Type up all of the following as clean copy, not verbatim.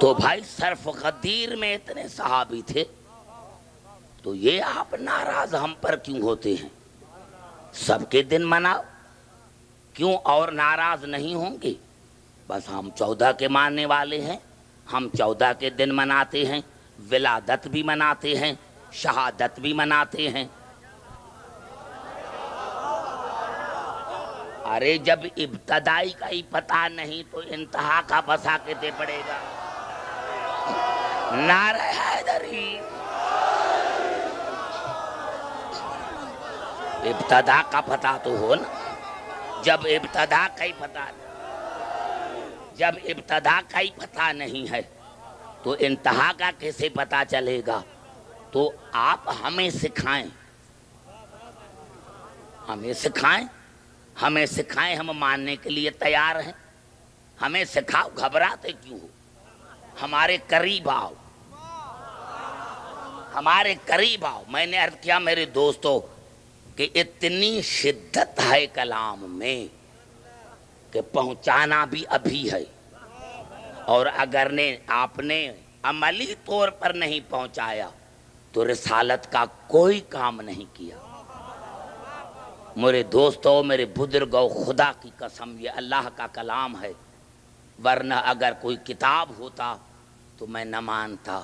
تو بھائی صرف غدیر میں اتنے صحابی تھے، تو یہ آپ ناراض ہم پر کیوں ہوتے ہیں؟ سب کے دن مناؤ، کیوں اور ناراض نہیں ہوں گے؟ بس ہم 14 کے ماننے والے ہیں، ہم 14 کے دن مناتے ہیں، ولادت بھی مناتے ہیں، شہادت بھی مناتے ہیں۔ ارے جب ابتدائی کا ہی پتہ نہیں تو انتہا کا بسا کے دے پڑے گا۔ نعرہ حیدری، ابتدا کا پتہ تو ہو نا۔ جب ابتدا کا ہی پتہ نہیں ہے تو انتہا کا کیسے پتہ چلے گا؟ تو آپ ہمیں سکھائیں، ہمیں سکھائیں، ہم ماننے کے لیے تیار ہیں۔ ہمیں سکھاؤ، گھبراتے کیوں ہو؟ ہمارے قریب آؤ، ہمارے قریب آؤ۔ میں نے عرض کیا میرے دوستو کہ اتنی شدت ہے کلام میں کہ پہنچانا بھی ابھی ہے، اور اگر آپ نے عملی طور پر نہیں پہنچایا تو رسالت کا کوئی کام نہیں کیا۔ میرے دوستو، میرے بزرگوں، خدا کی قسم یہ اللہ کا کلام ہے، ورنہ اگر کوئی کتاب ہوتا تو میں نہ مانتا۔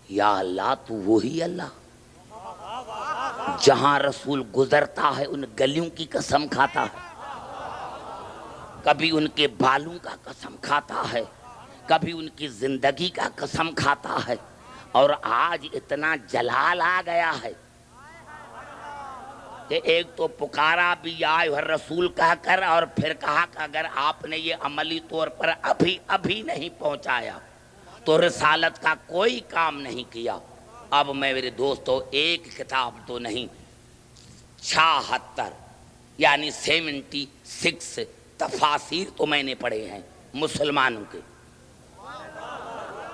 یا اللہ، تو وہی اللہ جہاں رسول گزرتا ہے ان گلیوں کی قسم کھاتا ہے، کبھی ان کے بالوں کا قسم کھاتا ہے، کبھی ان کی زندگی کا قسم کھاتا ہے، اور آج اتنا جلال آ گیا ہے کہ ایک تو پکارا بھی یا ایھا الرسول کہہ کر، اور پھر کہا کہ اگر آپ نے یہ عملی طور پر ابھی نہیں پہنچایا تو رسالت کا کوئی کام نہیں کیا۔ اب میں میرے دوستو ایک کتاب تو نہیں، 76 یعنی 76 تفاسیر تو میں نے پڑھے ہیں مسلمانوں کے،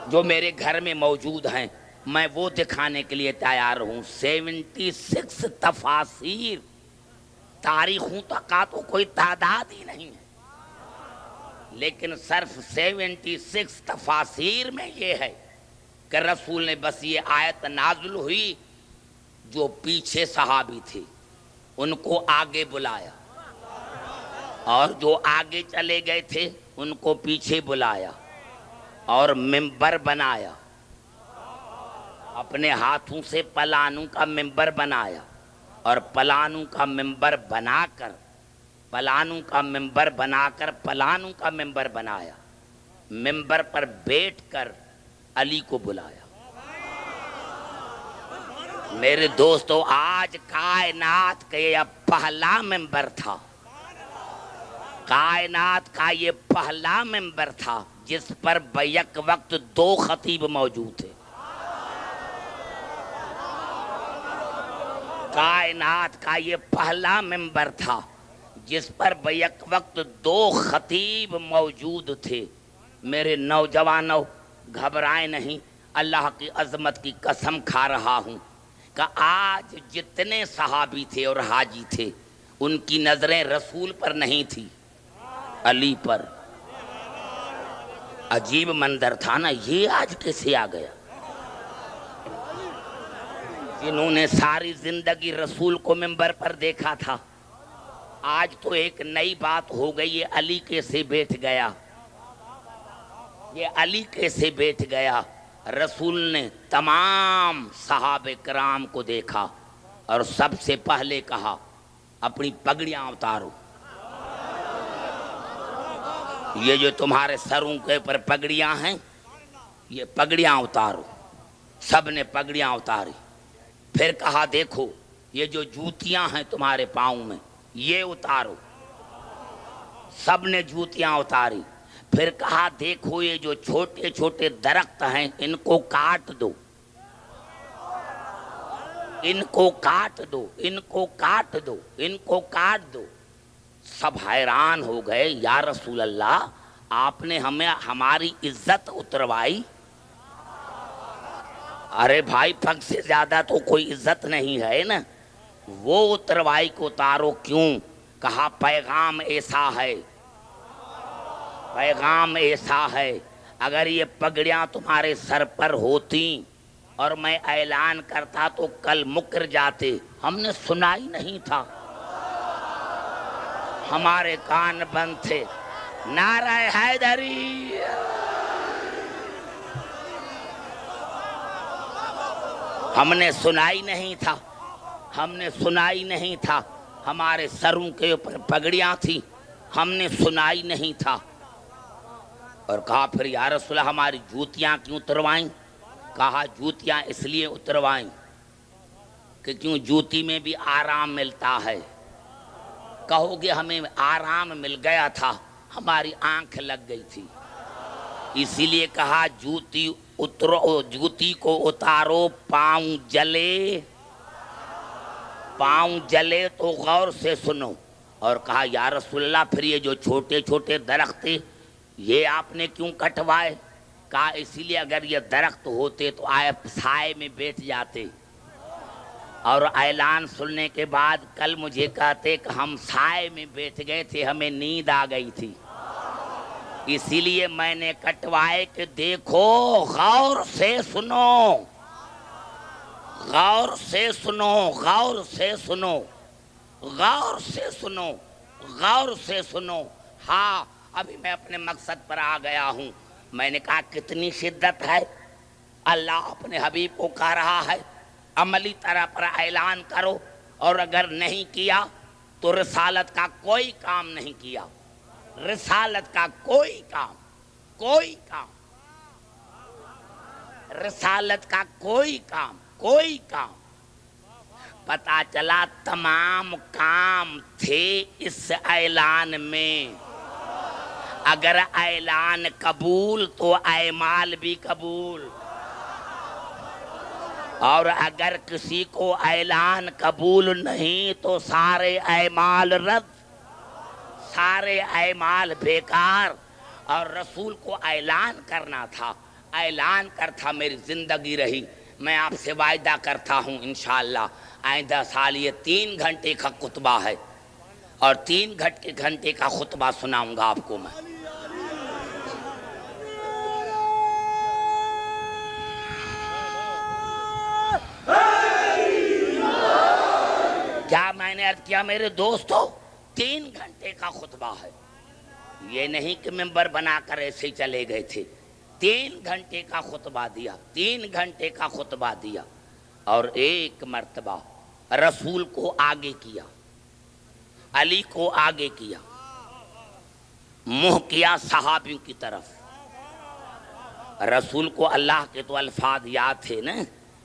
جو میرے گھر میں موجود ہیں، میں وہ دکھانے کے لیے تیار ہوں۔ 76 تفاسیر، تاریخوں کا تو کوئی تعداد ہی نہیں ہے، لیکن صرف 76 تفاسیر میں یہ ہے کہ رسول نے بس یہ آیت نازل ہوئی، جو پیچھے صحابی تھے ان کو آگے بلایا، اور جو آگے چلے گئے تھے ان کو پیچھے بلایا، اور منبر بنایا، اپنے ہاتھوں سے پلانوں کا منبر بنایا، اور پلانوں کا منبر بنا کر پلانوں کا منبر بنایا، منبر پر بیٹھ کر علی کو بلایا۔ میرے دوستو، آج کائنات کا یہ پہلا منبر تھا، کائنات کا یہ پہلا منبر تھا جس پر بیک وقت 2 خطیب موجود تھے۔ کائنات کا یہ پہلا منبر تھا جس پر بیک وقت 2 خطیب موجود تھے۔ میرے نوجوانوں، گھبرائیں نہیں، اللہ کی عظمت کی قسم کھا رہا ہوں کہ آج جتنے صحابی تھے اور حاجی تھے، ان کی نظریں رسول پر نہیں تھی، علی پر۔ عجیب منظر تھا نا، یہ آج کیسے آ گیا؟ جنہوں نے ساری زندگی رسول کو منبر پر دیکھا تھا، آج تو ایک نئی بات ہو گئی، یہ علی کیسے بیٹھ گیا؟ یہ علی کیسے بیٹھ گیا؟ رسول نے تمام صحابہ کرام کو دیکھا اور سب سے پہلے کہا اپنی پگڑیاں اتارو۔ یہ جو تمہارے سروں کے پر پگڑیاں ہیں، یہ پگڑیاں اتارو۔ سب نے پگڑیاں اتاری۔ پھر کہا دیکھو یہ جو جوتیاں ہیں تمہارے پاؤں میں، یہ اتارو۔ سب نے جوتیاں اتاری۔ پھر کہا دیکھو یہ جو چھوٹے چھوٹے درخت ہیں ان کو کاٹ دو، ان کو کاٹ دو، ان کو کاٹ دو، ان کو کاٹ دو۔ سب حیران ہو گئے، یا رسول اللہ آپ نے ہمیں ہماری عزت اتروائی؟ ارے بھائی، پگ سے زیادہ تو کوئی عزت نہیں ہے نا، وہ اتروائی کو اتارو۔ کیوں؟ کہا پیغام ایسا ہے، پیغام ایسا ہے، اگر یہ پگڑیاں تمہارے سر پر ہوتی اور میں اعلان کرتا تو کل مکر جاتے. ہم نے سنا ہی نہیں تھا, ہمارے کان بند تھے. نعرہ حیدری, ہم نے سنا ہی نہیں تھا, ہم نے سنا ہی نہیں تھا. ہمارے سروں کے اوپر پگڑیاں تھیں, ہم نے سنا ہی نہیں تھا. اور کہا پھر یا رسول اللہ ہماری جوتیاں کیوں اتروائیں؟ کہا جوتیاں اس لیے اتروائیں کہ کیوں جوتی میں بھی آرام ملتا ہے. کہو گے ہمیں آرام مل گیا تھا, ہماری آنکھ لگ گئی تھی, اسی لیے کہا جوتی اترو, جوتی کو اتارو پاؤں جلے, پاؤں جلے تو غور سے سنو. اور کہا یا رسول اللہ پھر یہ جو چھوٹے چھوٹے درخت یہ آپ نے کیوں کٹوائے؟ کہا اسی لیے اگر یہ درخت ہوتے تو آپ سائے میں بیٹھ جاتے, اور اعلان سننے کے بعد کل مجھے کہتے کہ ہم سائے میں بیٹھ گئے تھے, ہمیں نیند آ گئی تھی, اسی لیے میں نے کٹوائے کہ دیکھو غور سے سنو, غور سے سنو, غور سے سنو, غور سے سنو, غور سے سنو. ہاں ابھی میں اپنے مقصد پر آ گیا ہوں. میں نے کہا کتنی شدت ہے, اللہ اپنے حبیب کو کہہ رہا ہے عملی طرح پر اعلان کرو, اور اگر نہیں کیا تو رسالت کا کوئی کام نہیں کیا, رسالت کا کوئی کام, کوئی کام, رسالت کا کوئی کام, کوئی کام. پتا چلا تمام کام تھے اس اعلان میں. اگر اعلان قبول تو اعمال بھی قبول, اور اگر کسی کو اعلان قبول نہیں تو سارے اعمال رد, سارے اعمال بیکار. اور رسول کو اعلان کرنا تھا, اعلان کرتا میری زندگی رہی. میں آپ سے وعدہ کرتا ہوں انشاءاللہ آئندہ سال یہ 3 گھنٹے کا خطبہ ہے, اور 3 گھنٹے کا خطبہ سناؤں گا آپ کو میں. کیا میں نے عرض کیا میرے دوستو, 3 گھنٹے کا خطبہ ہے. یہ نہیں کہ ممبر بنا کر ایسے ہی چلے گئے تھے, 3 گھنٹے کا خطبہ دیا, 3 گھنٹے کا خطبہ دیا. اور ایک مرتبہ رسول کو آگے کیا, علی کو آگے کیا, منہ کیا صحابیوں کی طرف. رسول کو اللہ کے تو الفاظ یاد تھے نا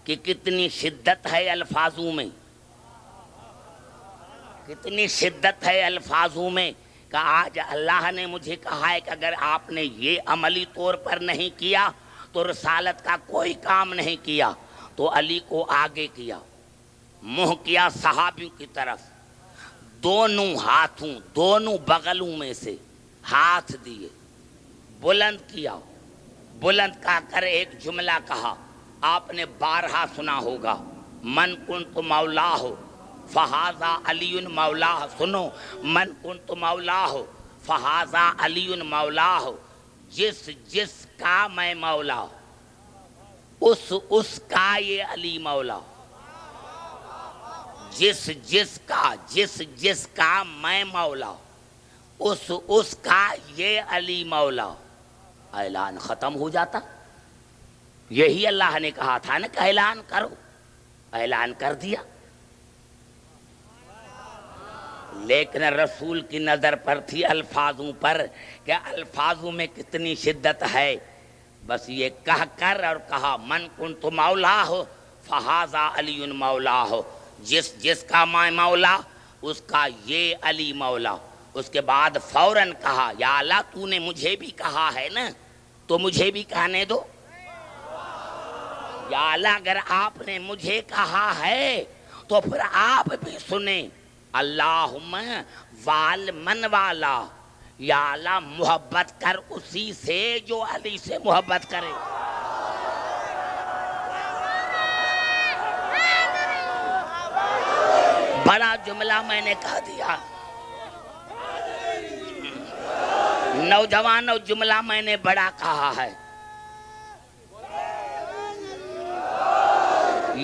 کہ کتنی شدت ہے الفاظوں میں, کتنی شدت ہے الفاظوں میں. کہ آج اللہ نے مجھے کہا ہے کہ اگر آپ نے یہ عملی طور پر نہیں کیا تو رسالت کا کوئی کام نہیں کیا. تو علی کو آگے کیا, منہ کیا صحابیوں کی طرف, دونوں ہاتھوں, دونوں بغلوں میں سے ہاتھ دیے, بلند کیا, بلند کہا کر ایک جملہ کہا, آپ نے بارہا سنا ہوگا, من کنت مولا ہو فہذا علی مولا. سنو, من کنت مولا ہو فہذا علی مولا ہو, جس جس کا میں مولا اس کا یہ علی مولا, جس جس کا میں مولا اس کا یہ علی مولا. اعلان ختم ہو جاتا. یہی اللہ نے کہا تھا نا کہ اعلان کرو, اعلان کر دیا. لیکن رسول کی نظر پر تھی الفاظوں پر کہ الفاظوں میں کتنی شدت ہے. بس یہ کہہ کر اور کہا من کنت مولا ہو فہذا علی مولا ہو, جس کا میں مولا اس کا یہ علی مولا. اس کے بعد فوراً کہا یا اللہ تو نے مجھے بھی کہا ہے نا تو مجھے بھی کہنے دو. یا اللہ اگر آپ نے مجھے کہا ہے تو پھر آپ بھی سنیں. اللہم وال من والا, یا اللہ محبت کر اسی سے جو علی سے محبت کرے. بڑا جملہ میں نے کہہ دیا, نوجوانوں جملہ میں نے بڑا کہا ہے.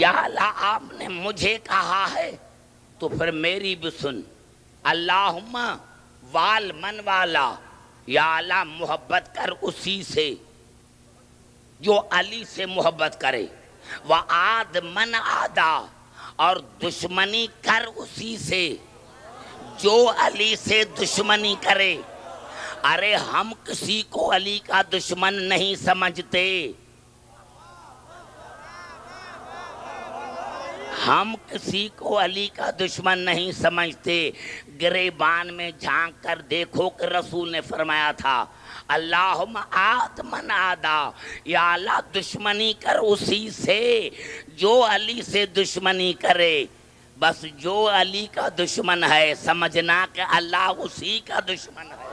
یا اللہ آپ نے مجھے کہا ہے تو پھر میری بھی سن. اللہم وال من والا، یا اللہ محبت کر اسی سے جو علی سے محبت کرے، وعاد من عادا، اور دشمنی کر اسی سے جو علی سے دشمنی کرے. ارے ہم کسی کو علی کا دشمن نہیں سمجھتے، ہم کسی کو علی کا دشمن نہیں سمجھتے. گریبان میں جھانک کر دیکھو کہ رسول نے فرمایا تھا اللہم آت من آدا، یا اللہ دشمنی کر اسی سے جو علی سے دشمنی کرے. بس جو علی کا دشمن ہے سمجھنا کہ اللہ اسی کا دشمن ہے.